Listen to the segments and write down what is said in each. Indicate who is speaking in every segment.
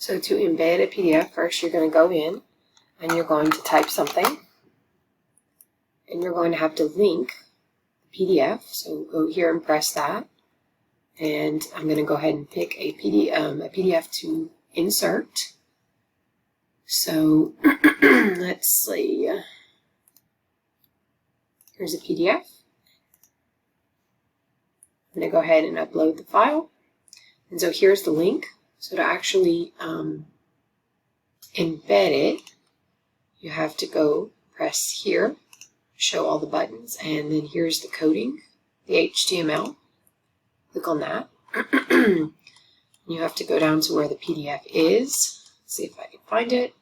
Speaker 1: So to embed a PDF, first you're going to go in and you're going to type something. And you're going to have to link the PDF. So go here and press that. And I'm going to go ahead and pick a PDF to insert. So let's see. Here's a PDF. I'm going to go ahead and upload the file. And so here's the link. So to actually embed it, you have to go press here, show all the buttons, and then here's the coding, the HTML. Click on that. You have to go down to where the PDF is. Let's see if I can find it.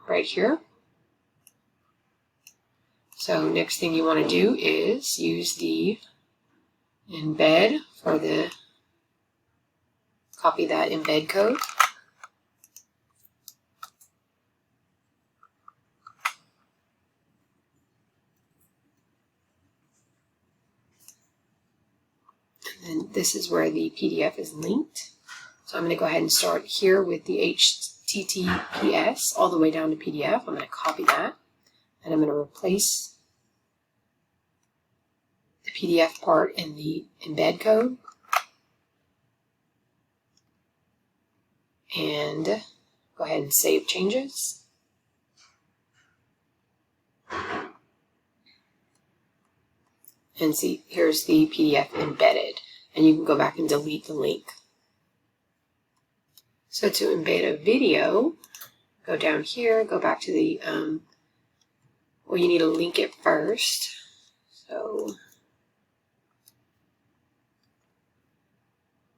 Speaker 1: Right here. So next thing you want to do is use the embed for the copy that embed code. And then this is where the PDF is linked. So I'm going to go ahead and start here with the HTTPS all the way down to PDF. I'm going to copy that and I'm going to replace the PDF part in the embed code. And go ahead and save changes. And see, here's the PDF embedded. And you can go back and delete the link. So to embed a video, go down here, go back to the, well, you need to link it first. So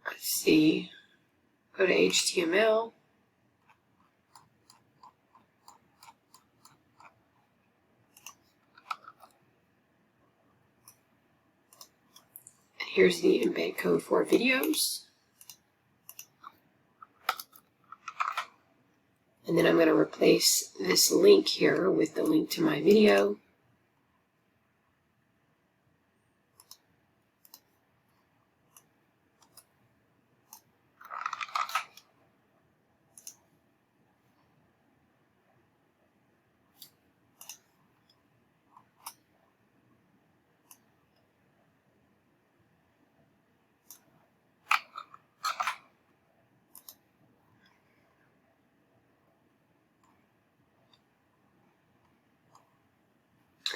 Speaker 1: let's see, go to HTML. And here's the embed code for videos. And then I'm going to replace this link here with the link to my video.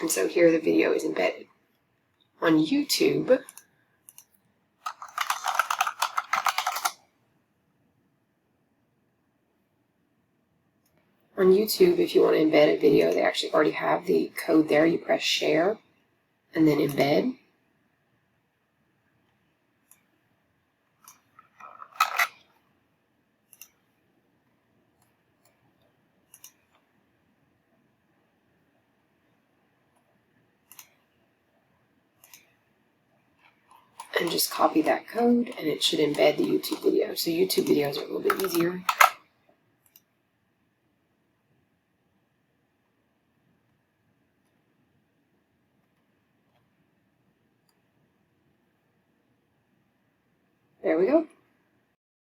Speaker 1: And so here the video is embedded. On YouTube, if you want to embed a video, they actually already have the code there. You press share and then embed. And just copy that code and it should embed the YouTube video. So YouTube videos are a little bit easier. There we go.